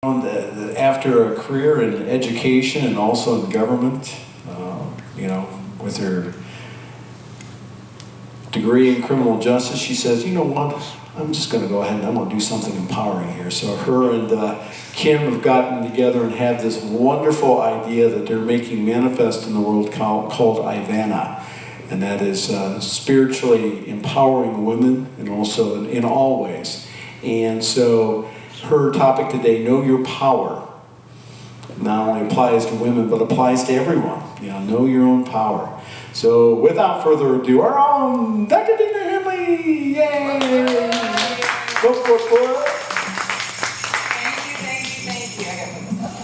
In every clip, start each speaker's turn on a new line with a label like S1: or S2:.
S1: After a career in education and also in government, with her degree in criminal justice, she says, you know what, I'm just going to go ahead and I'm going to do something empowering here. So her and Kim have gotten together and have this wonderful idea that they're making manifest in the world called Ivanna. And that is spiritually empowering women, and also in all ways. And so her topic today, Know Your Power, not only applies to women, but applies to everyone. Know your own power. So without further ado, our own Dr. Dina Henley! Yay! Go for it, Cora.
S2: Thank you. I gotta put this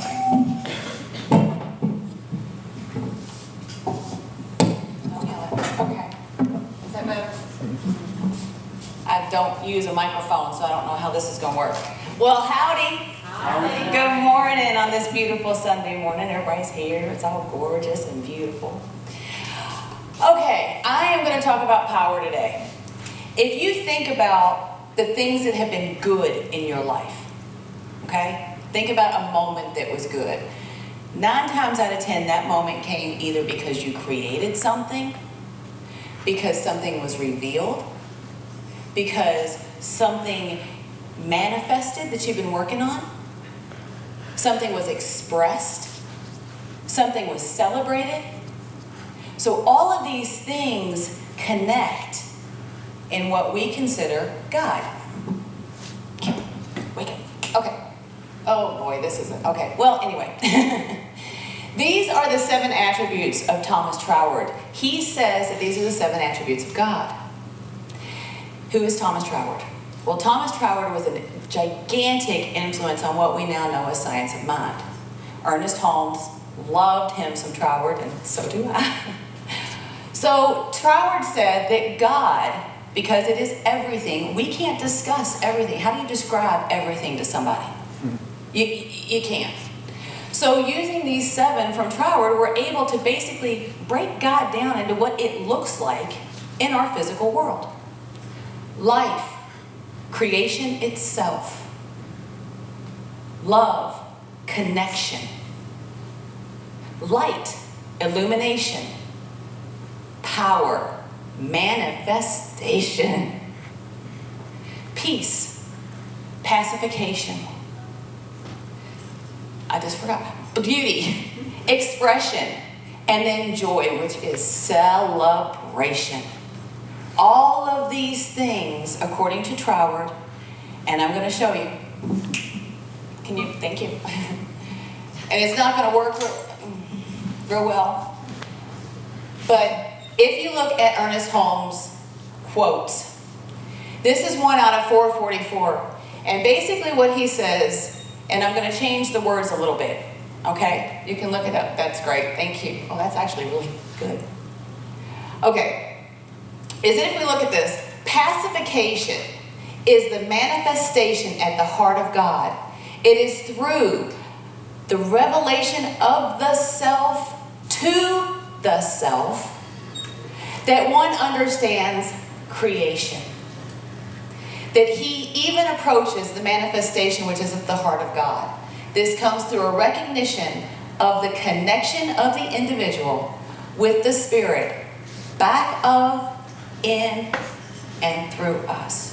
S2: up. Okay. Is that better? I don't use a microphone, so I don't know how this is going to work. Well, howdy. Howdy. Good morning on this beautiful Sunday morning. Everybody's here. It's all gorgeous and beautiful. Okay, I am going to talk about power today. If you think about the things that have been good in your life, okay? Think about a moment that was good. 9 times out of 10, that moment came either because you created something, because something was revealed, because something manifested that you've been working on, something was expressed, something was celebrated. So all of these things connect in what we consider God. Wake up. Okay. Oh boy, this isn't. Okay. Well, anyway. These are the 7 attributes of Thomas Troward. He says that these are the 7 attributes of God. Who is Thomas Troward? Well, Thomas Troward was a gigantic influence on what we now know as science of mind. Ernest Holmes loved him some Troward, and so do I. So Troward said that God, because it is everything, we can't discuss everything. How do you describe everything to somebody? You can't. So using these 7 from Troward, we're able to basically break God down into what it looks like in our physical world. Life, creation itself, love, connection, light, illumination, power, manifestation, peace, pacification, I just forgot, beauty, expression, and then joy, which is celebration. All of these things, according to Troward, and I'm going to show you. Thank you. And it's not going to work real well. But if you look at Ernest Holmes' quotes, this is one out of 444. And basically what he says, and I'm going to change the words a little bit, okay? You can look it up. That's great. Thank you. Oh, that's actually really good. Okay. Is that if we look at this, pacification is the manifestation at the heart of God. It is through the revelation of the self to the self that one understands creation. That he even approaches the manifestation which is at the heart of God. This comes through a recognition of the connection of the individual with the Spirit, back of, in, and through us.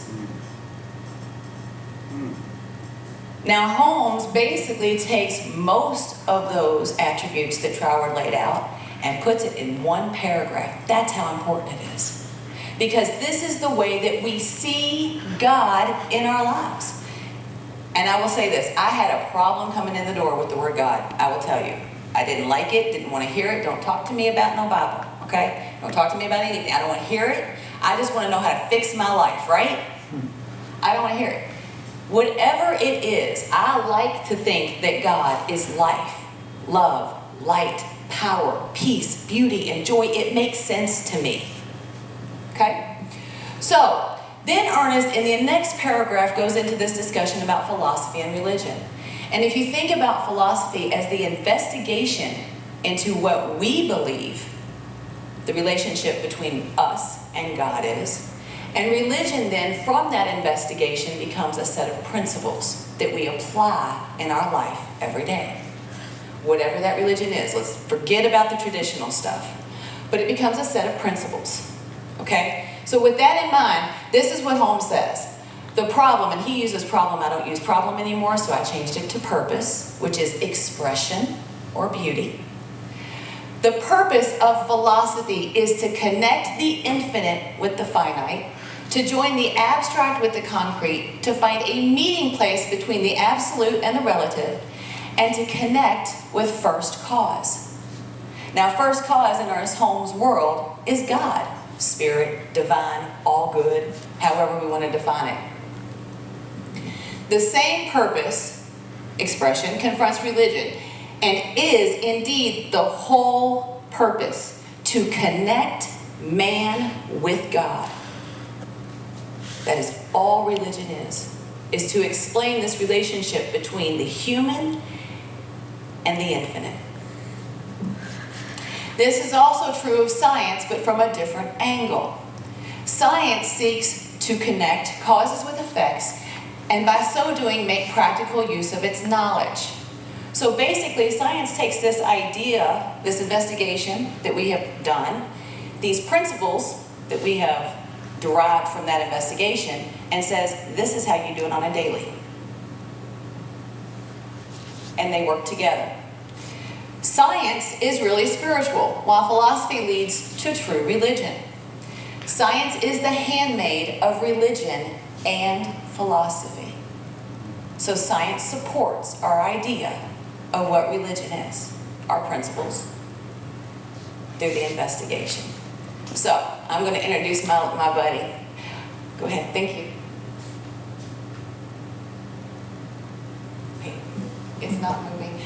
S2: Now Holmes basically takes most of those attributes that Troward laid out and puts it in one paragraph. That's how important it is. Because this is the way that we see God in our lives. And I will say this, I had a problem coming in the door with the word God, I will tell you. I didn't like it, didn't want to hear it. Don't talk to me about no Bible, okay? Don't talk to me about anything. I don't want to hear it. I just want to know how to fix my life, right? I don't want to hear it. Whatever it is, I like to think that God is life, love, light, power, peace, beauty, and joy. It makes sense to me. Okay? So, then Ernest, in the next paragraph, goes into this discussion about philosophy and religion. And if you think about philosophy as the investigation into what we believe the relationship between us and God is, And religion then, from that investigation, becomes a set of principles that we apply in our life every day. Whatever that religion is, let's forget about the traditional stuff. But it becomes a set of principles, okay? So with that in mind, this is what Holmes says. The problem, and he uses problem, I don't use problem anymore, so I changed it to purpose, which is expression or beauty. The purpose of philosophy is to connect the infinite with the finite, to join the abstract with the concrete, to find a meeting place between the absolute and the relative, and to connect with first cause. Now, first cause in Ernest Holmes' world is God, spirit, divine, all good, however we want to define it. The same purpose, expression, confronts religion and is indeed the whole purpose, to connect man with God. That is all religion is to explain this relationship between the human and the infinite. This is also true of science, but from a different angle. Science seeks to connect causes with effects, and by so doing make practical use of its knowledge. So basically, science takes this idea, this investigation that we have done, these principles that we have derived from that investigation, and says, this is how you do it on a daily. And they work together. Science is really spiritual, while philosophy leads to true religion. Science is the handmaid of religion and philosophy. So science supports our idea of what religion is, our principles, through the investigation. So, I'm going to introduce my buddy. Go ahead, thank you. Hey, it's not moving.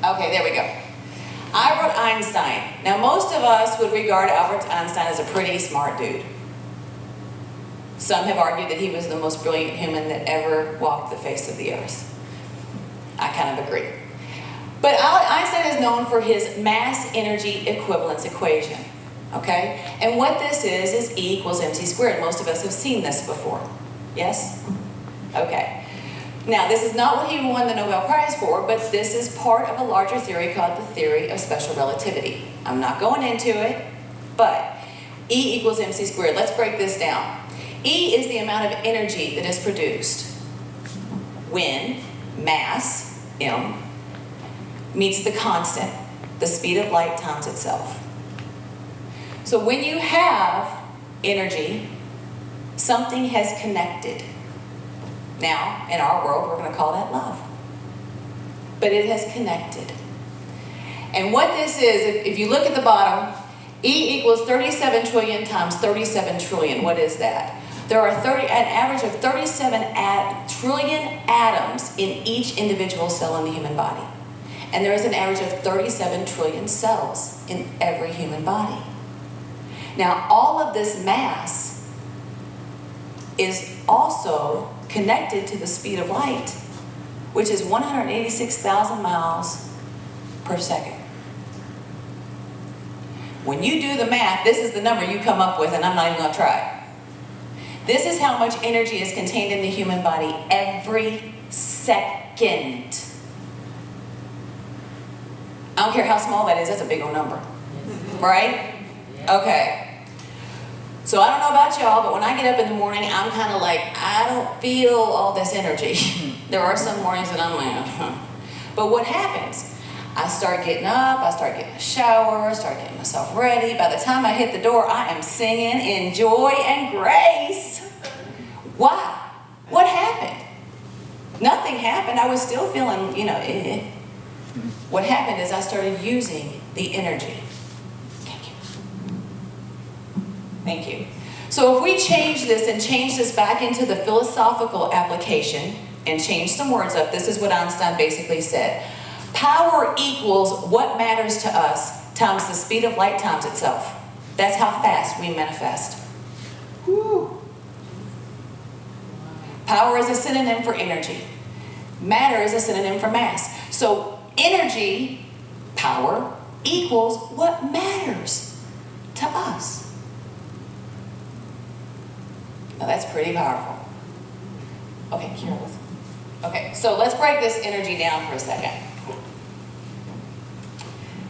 S2: Okay, there we go. Albert Einstein. Now, most of us would regard Albert Einstein as a pretty smart dude. Some have argued that he was the most brilliant human that ever walked the face of the earth. I kind of agree. But Einstein is known for his mass-energy equivalence equation, okay? And what this is E equals mc squared. Most of us have seen this before. Yes? Okay. Now, this is not what he won the Nobel Prize for, but this is part of a larger theory called the theory of special relativity. I'm not going into it, but E equals mc squared. Let's break this down. E is the amount of energy that is produced when mass, m, meets the constant, the speed of light times itself. So when you have energy, something has connected. Now, in our world, we're going to call that love. But it has connected. And what this is, if you look at the bottom, E equals 37 trillion times 37 trillion. What is that? There are an average of 37 trillion atoms in each individual cell in the human body. And there is an average of 37 trillion cells in every human body. Now, all of this mass is also connected to the speed of light, which is 186,000 miles per second. When you do the math, this is the number you come up with, and I'm not even going to try it. This is how much energy is contained in the human body every second. I don't care how small that is, that's a big old number. Right? Okay. So I don't know about y'all, but when I get up in the morning, I'm kind of like, I don't feel all this energy. There are some mornings that I'm like, huh. But what happens? I start getting up, I start getting a shower, start getting myself ready. By the time I hit the door, I am singing in joy and grace. Why? What happened? Nothing happened. I was still feeling, eh. What happened is I started using the energy. Thank you. So if we change this and change this back into the philosophical application and change some words up, this is what Einstein basically said. Power equals what matters to us times the speed of light times itself. That's how fast we manifest. Woo. Power is a synonym for energy. Matter is a synonym for mass. So energy, power, equals what matters to us. Now that's pretty powerful. Okay, careless. Okay, so let's break this energy down for a second.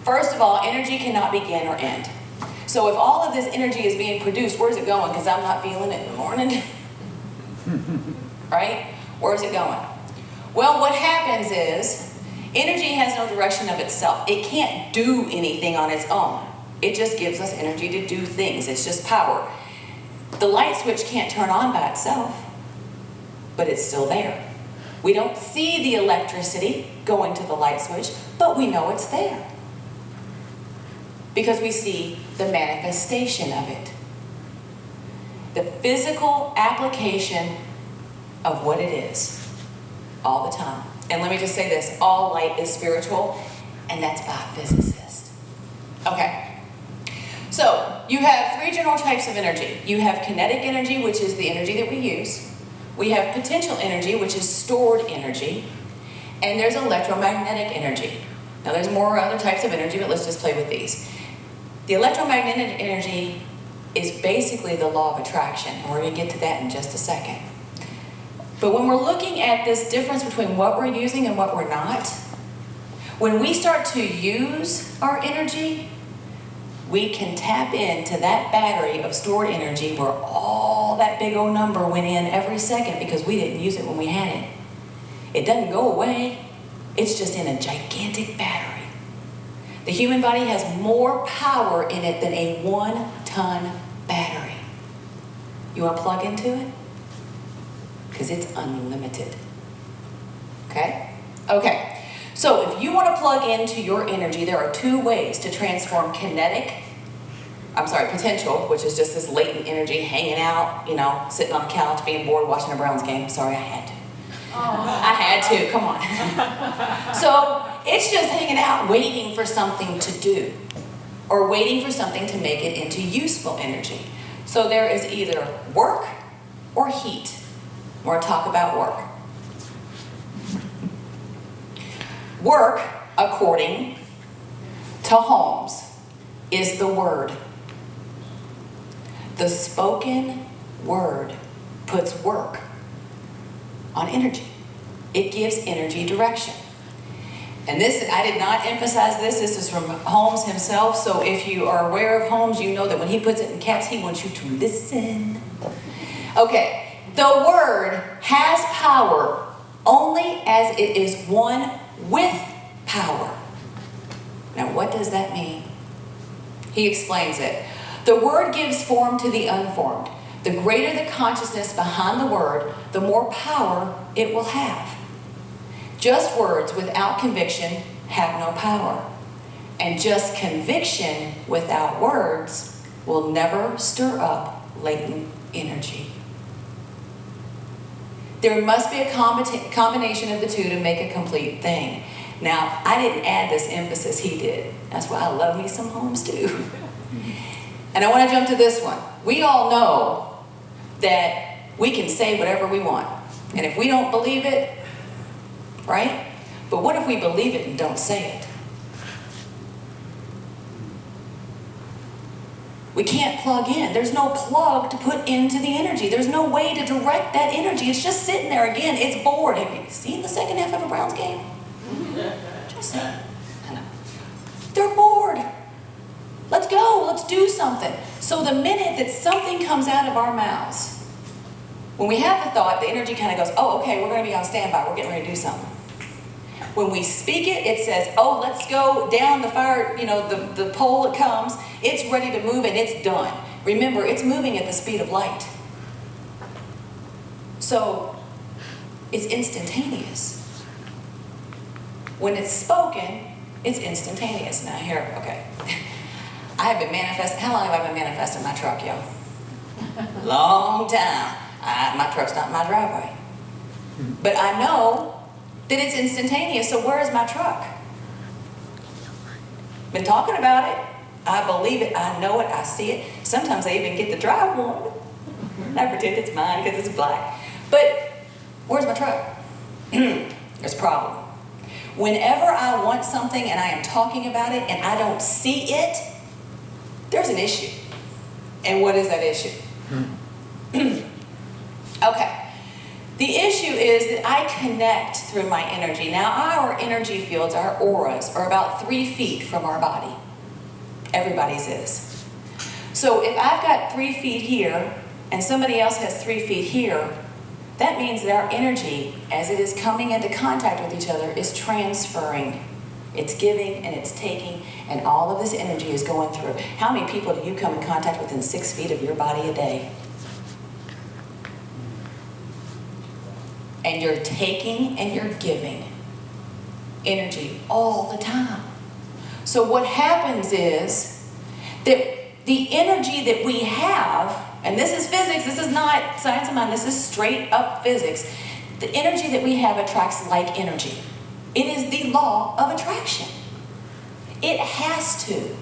S2: First of all, energy cannot begin or end. So if all of this energy is being produced, where's it going? Because I'm not feeling it in the morning. Right? Where's it going? Well, what happens is, energy has no direction of itself. It can't do anything on its own. It just gives us energy to do things. It's just power. The light switch can't turn on by itself, but it's still there. We don't see the electricity going to the light switch, but we know it's there, because we see the manifestation of it. The physical application of what it is all the time. And let me just say this, all light is spiritual, and that's by a physicist. Okay. So, you have three general types of energy. You have kinetic energy, which is the energy that we use. We have potential energy, which is stored energy. And there's electromagnetic energy. Now, there's more other types of energy, but let's just play with these. The electromagnetic energy is basically the law of attraction. We're going to get to that in just a second. But when we're looking at this difference between what we're using and what we're not, when we start to use our energy, we can tap into that battery of stored energy where all that big old number went in every second because we didn't use it when we had it. It doesn't go away. It's just in a gigantic battery. The human body has more power in it than a 1-ton battery. You want to plug into it? Because it's unlimited. Okay? Okay. So if you want to plug into your energy, there are two ways to transform potential, which is just this latent energy hanging out, sitting on the couch, being bored, watching a Browns game. Sorry, I had to. I had to, come on. So it's just hanging out, waiting for something to do, or waiting for something to make it into useful energy. So there is either work or heat. We're going to talk about work. Work, according to Holmes, is the word. The spoken word puts work on energy. It gives energy direction. And this, I did not emphasize this. This is from Holmes himself. So if you are aware of Holmes, you know that when he puts it in caps, he wants you to listen. Okay. The word has power only as it is one with power. Now, what does that mean? He explains it. The word gives form to the unformed. The greater the consciousness behind the word, the more power it will have. Just words without conviction have no power. And just conviction without words will never stir up latent energy. There must be a combination of the two to make a complete thing. Now, I didn't add this emphasis, he did. That's why I love me some Holmes too. And I want to jump to this one. We all know that we can say whatever we want. And if we don't believe it, right? But what if we believe it and don't say it? We can't plug in. There's no plug to put into the energy. There's no way to direct that energy. It's just sitting there again. It's bored. Have you seen the second half of a Browns game? Just saying. I know. They're bored. Let's go. Let's do something. So the minute that something comes out of our mouths, when we have the thought, the energy kind of goes, oh, okay, we're going to be on standby. We're getting ready to do something. When we speak it, it says, oh, let's go down the fire, the pole it comes. It's ready to move and it's done. Remember, it's moving at the speed of light. So, it's instantaneous. When it's spoken, it's instantaneous. Now here, okay. I have been manifesting, how long have I been manifesting my truck, yo? Long time. My truck's not in my driveway. But I know that it's instantaneous, so where is my truck? Been talking about it. I believe it, I know it, I see it. Sometimes I even get to drive one. I pretend it's mine because it's black. But where's my truck? There's a problem. Whenever I want something and I am talking about it and I don't see it, there's an issue. And what is that issue? Okay. The issue is that I connect through my energy. Now, our energy fields, our auras, are about 3 feet from our body. Everybody's is. So if I've got 3 feet here and somebody else has 3 feet here, that means that our energy, as it is coming into contact with each other, is transferring. It's giving and it's taking, and all of this energy is going through. How many people do you come in contact with within 6 feet of your body a day? And you're taking and you're giving energy all the time. So what happens is that the energy that we have, and this is physics, this is not science of mind, this is straight up physics. The energy that we have attracts like energy. It is the law of attraction. It has to.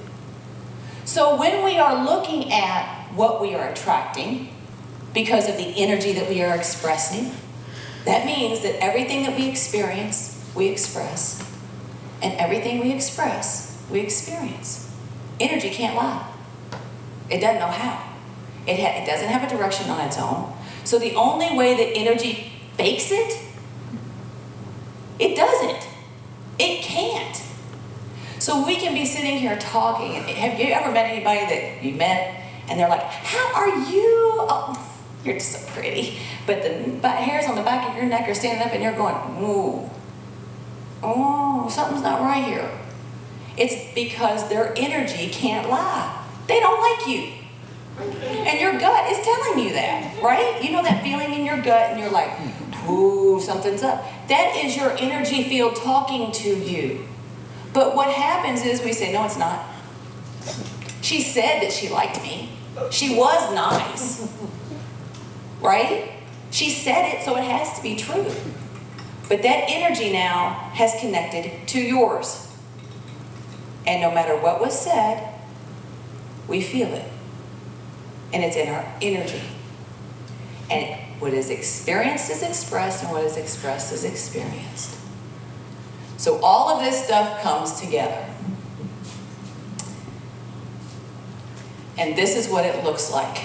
S2: So when we are looking at what we are attracting, because of the energy that we are expressing, that means that everything that we experience, we express. And everything we express, we experience. Energy can't lie. It doesn't know how. It doesn't have a direction on its own. So the only way that energy fakes it, it doesn't. It can't. So we can be sitting here talking. Have you ever met anybody that you met and they're like, how are you? Oh, you're just so pretty. But the hairs on the back of your neck are standing up and you're going, ooh, oh, something's not right here. It's because their energy can't lie. They don't like you. And your gut is telling you that, right? You know that feeling in your gut and you're like, ooh, something's up. That is your energy field talking to you. But what happens is we say, no, it's not. She said that she liked me. She was nice. Right? She said it, so it has to be true. But that energy now has connected to yours. And no matter what was said, we feel it. And it's in our energy. And what is experienced is expressed, and what is expressed is experienced. So all of this stuff comes together. And this is what it looks like.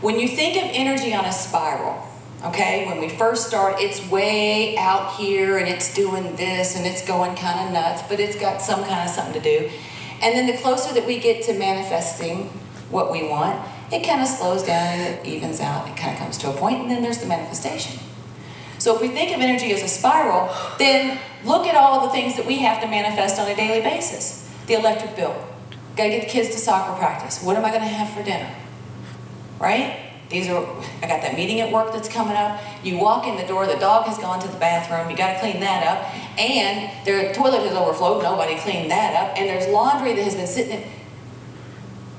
S2: When you think of energy on a spiral, okay, when we first start, it's way out here and it's doing this and it's going kind of nuts, but it's got some kind of something to do. And then the closer that we get to manifesting what we want, it kind of slows down and it evens out. It kind of comes to a point, and then there's the manifestation. So if we think of energy as a spiral, then look at all the things that we have to manifest on a daily basis. The electric bill. Got to get the kids to soccer practice. What am I going to have for dinner? Right? I got that meeting at work that's coming up. You walk in the door, the dog has gone to the bathroom, you got to clean that up, and the toilet has overflowed, nobody cleaned that up, and there's laundry that has been sitting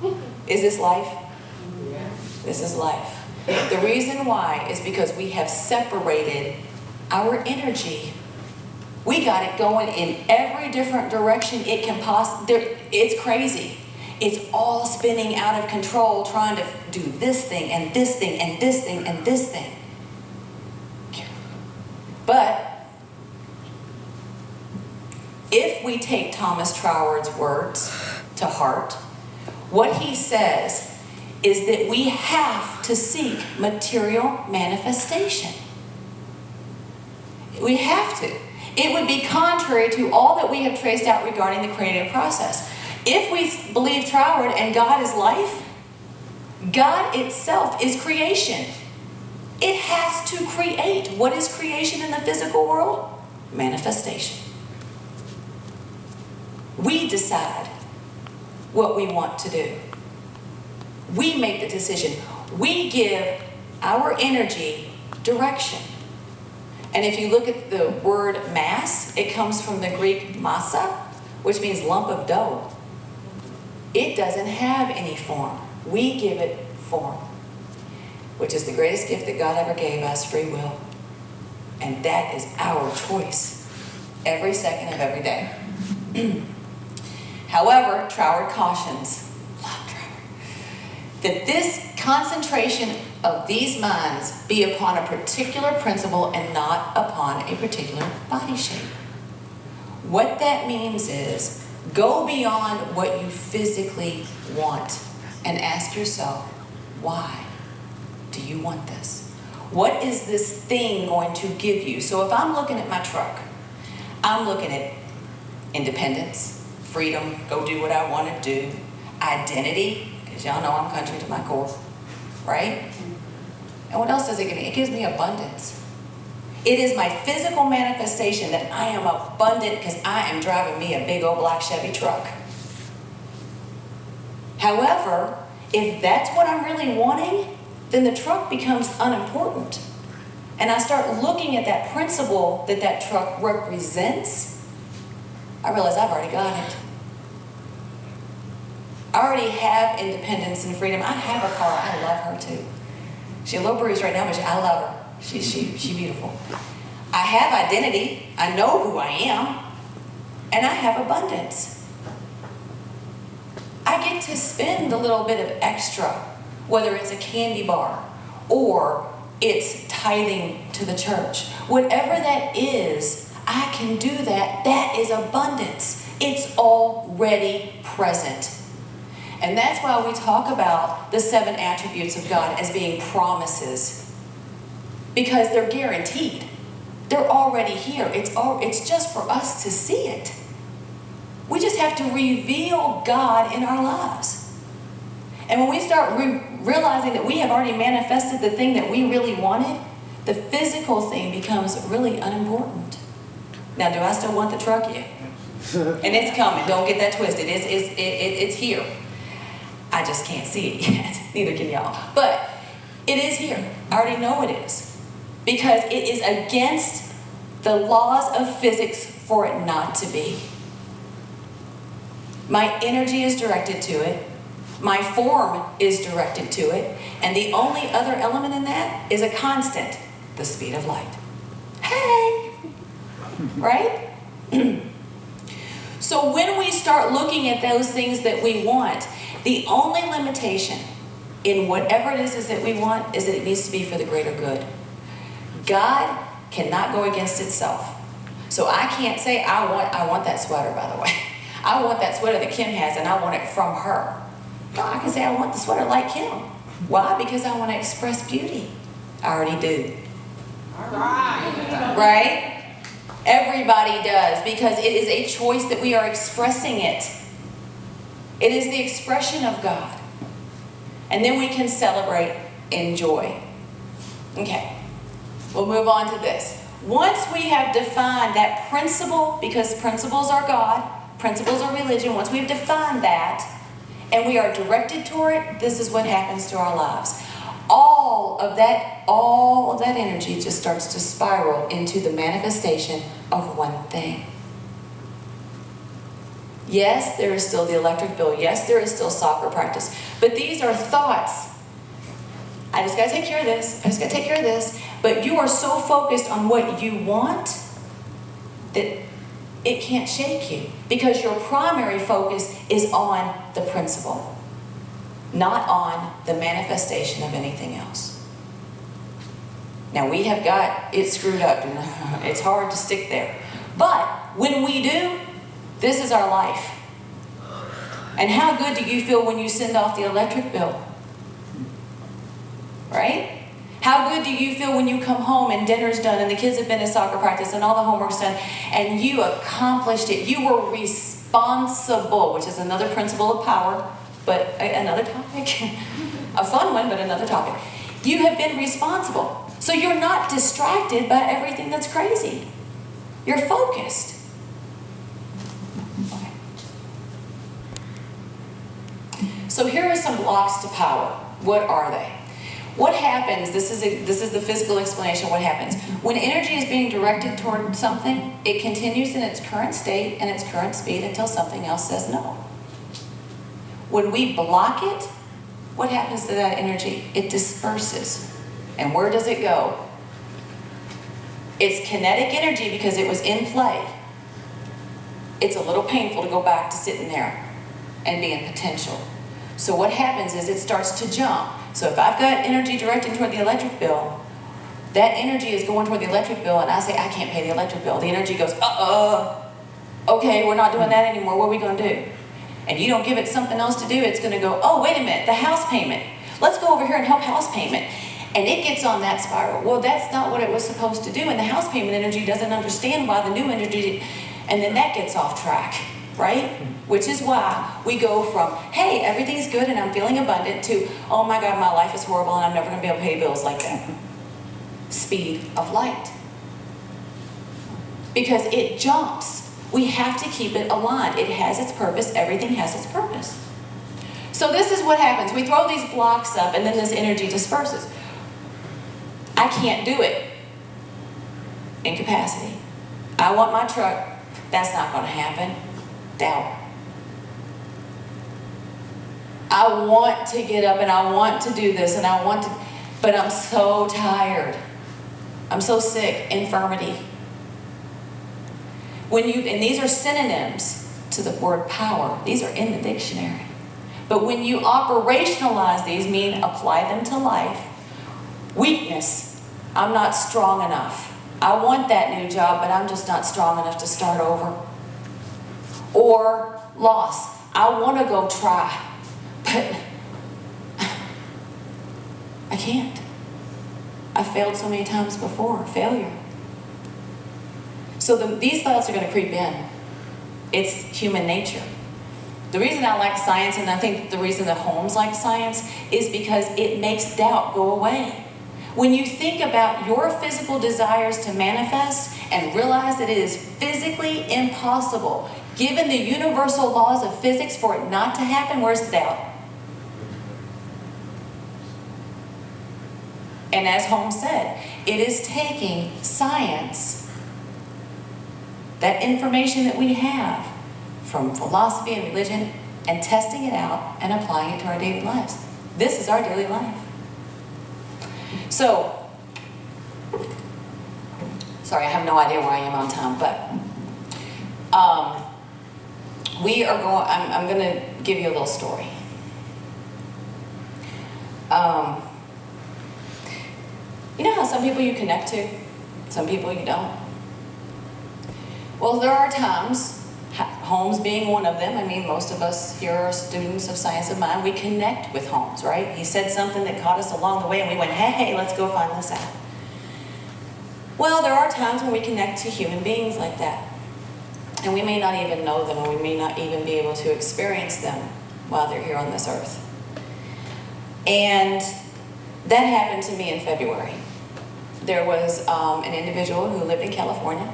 S2: in. Is this life? Yeah. This is life. The reason why is because we have separated our energy. We got it going in every different direction it can possibly. It's crazy. It's all spinning out of control, trying to do this thing and this thing and this thing and this thing. But if we take Thomas Troward's words to heart, what he says is that we have to seek material manifestation. We have to. It would be contrary to all that we have traced out regarding the creative process. If we believe Troward and God is life, God itself is creation. It has to create. What is creation in the physical world? Manifestation. We decide what we want to do. We make the decision. We give our energy direction. And if you look at the word mass, it comes from the Greek massa, which means lump of dough. It doesn't have any form. We give it form, which is the greatest gift that God ever gave us, free will. And that is our choice every second of every day. However, Troward cautions, love Troward, that this concentration of these minds be upon a particular principle and not upon a particular body shape. What that means is go beyond what you physically want and ask yourself, why do you want this? What is this thing going to give you? So if I'm looking at my truck, I'm looking at independence, freedom, go do what I want to do, identity, because y'all know I'm country to my core, right? And what else does it give me? It gives me abundance. It is my physical manifestation that I am abundant because I am driving me a big old black Chevy truck. However, if that's what I'm really wanting, then the truck becomes unimportant. And I start looking at that principle that that truck represents, I realize I've already got it. I already have independence and freedom. I have a car. I love her too. She's a little bruised right now, but I love her. She's beautiful. I have identity. I know who I am. And I have abundance. I get to spend a little bit of extra, whether it's a candy bar or it's tithing to the church. Whatever that is, I can do that. That is abundance. It's already present. And that's why we talk about the 7 attributes of God as being promises. Because they're guaranteed. They're already here. It's just for us to see it. We just have to reveal God in our lives. And when we start realizing that we have already manifested the thing that we really wanted, the physical thing becomes really unimportant. Now, do I still want the truck? Yeah. And it's coming. Don't get that twisted. It's here. I just can't see it yet. Neither can y'all. But it is here. I already know it is. Because it is against the laws of physics for it not to be. My energy is directed to it. My form is directed to it. And the only other element in that is a constant, the speed of light. Hey! Right? So when we start looking at those things that we want, the only limitation in whatever it is that we want is that it needs to be for the greater good. God cannot go against itself. So I can't say, I want that sweater, by the way. I want that sweater that Kim has, and I want it from her. No, I can say, I want the sweater like Kim. Why? Because I want to express beauty. I already do.
S3: All right.
S2: Right? Everybody does, because it is a choice that we are expressing it. It is the expression of God. And then we can celebrate in joy. Okay. We'll move on to this. Once we have defined that principle, because principles are God, principles are religion, once we've defined that, and we are directed toward it, this is what happens to our lives. All of that energy just starts to spiral into the manifestation of one thing. Yes, there is still the electric bill. Yes, there is still soccer practice. But these are thoughts. I just got to take care of this. I just got to take care of this. But you are so focused on what you want that it can't shake you. Because your primary focus is on the principle, not on the manifestation of anything else. Now, we have got it screwed up, and it's hard to stick there. But when we do, this is our life. And how good do you feel when you send off the electric bill? Right? How good do you feel when you come home and dinner's done and the kids have been to soccer practice and all the homework's done and you accomplished it? You were responsible, which is another principle of power, but another topic. A fun one, but another topic. You have been responsible. So you're not distracted by everything that's crazy. You're focused. Okay. So here are some blocks to power. What are they? What happens, this is the physical explanation of what happens. When energy is being directed toward something, it continues in its current state and its current speed until something else says no. When we block it, what happens to that energy? It disperses. And where does it go? It's kinetic energy because it was in play. It's a little painful to go back to sitting there and be in potential. So what happens is it starts to jump. So if I've got energy directing toward the electric bill, that energy is going toward the electric bill, and I say, I can't pay the electric bill. The energy goes, Okay, we're not doing that anymore. What are we going to do? And you don't give it something else to do, it's going to go, oh, wait a minute, the house payment. Let's go over here and help house payment. And it gets on that spiral. Well, that's not what it was supposed to do. And the house payment energy doesn't understand why the new energy, and then that gets off track, right? Which is why we go from, hey, everything's good and I'm feeling abundant, to, oh my God, my life is horrible and I'm never going to be able to pay bills like that. Speed of light. Because it jumps. We have to keep it aligned. It has its purpose. Everything has its purpose. So this is what happens. We throw these blocks up and then this energy disperses. I can't do it. Incapacity. I want my truck. That's not going to happen. Doubt. I want to get up and I want to do this and I want to, but I'm so tired. I'm so sick. Infirmity. And these are synonyms to the word power. These are in the dictionary. But when you operationalize these, meaning apply them to life, weakness, I'm not strong enough. I want that new job, but I'm just not strong enough to start over. Or loss, I want to go try, but I can't. I failed so many times before. Failure. So these thoughts are going to creep in. It's human nature. The reason I like science, and I think the reason that Holmes likes science, is because it makes doubt go away. When you think about your physical desires to manifest and realize that it is physically impossible, given the universal laws of physics, for it not to happen, where's the doubt? And as Holmes said, it is taking science, that information that we have from philosophy and religion, and testing it out and applying it to our daily lives. This is our daily life. So, sorry, I have no idea where I am on time, but I'm going to give you a little story. You know how some people you connect to, some people you don't? Well, there are times, Holmes being one of them, I mean, most of us here are students of science of mind, we connect with Holmes, right? He said something that caught us along the way and we went, hey, let's go find this out. Well, there are times when we connect to human beings like that. And we may not even know them, or we may not even be able to experience them while they're here on this earth. And that happened to me in February. There was an individual who lived in California.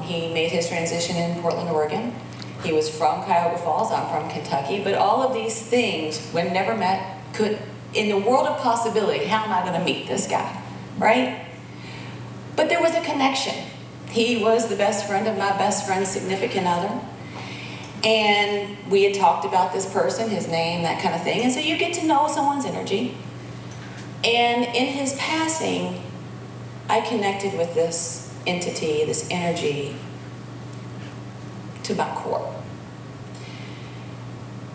S2: He made his transition in Portland, Oregon. He was from Cuyahoga Falls, I'm from Kentucky, but all of these things, when never met, could, in the world of possibility, how am I going to meet this guy, right? But there was a connection. He was the best friend of my best friend's significant other. And we had talked about this person, his name, that kind of thing. And so you get to know someone's energy. And in his passing, I connected with this entity, this energy, to my core.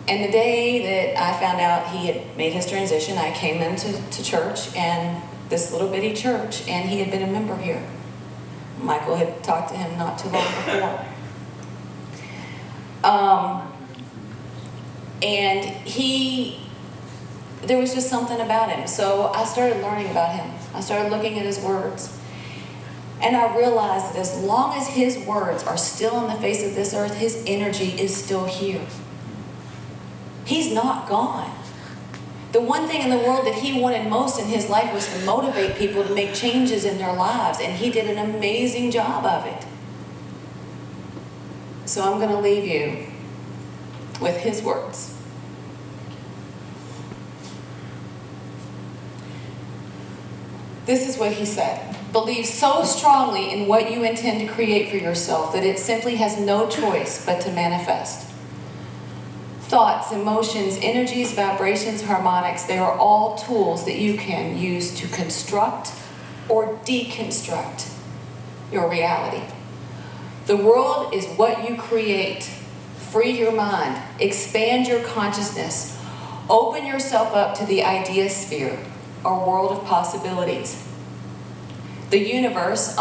S2: And the day that I found out he had made his transition, I came into church, and this little bitty church, and he had been a member here. Michael had talked to him not too long before. And there was just something about him. So I started learning about him. I started looking at his words. And I realized that as long as his words are still on the face of this earth, his energy is still here. He's not gone. The one thing in the world that he wanted most in his life was to motivate people to make changes in their lives, and he did an amazing job of it. So I'm going to leave you with his words. This is what he said. Believe so strongly in what you intend to create for yourself that it simply has no choice but to manifest. Thoughts, emotions, energies, vibrations, harmonics, they are all tools that you can use to construct or deconstruct your reality. The world is what you create. Free your mind, expand your consciousness, open yourself up to the idea sphere, or world of possibilities. The universe,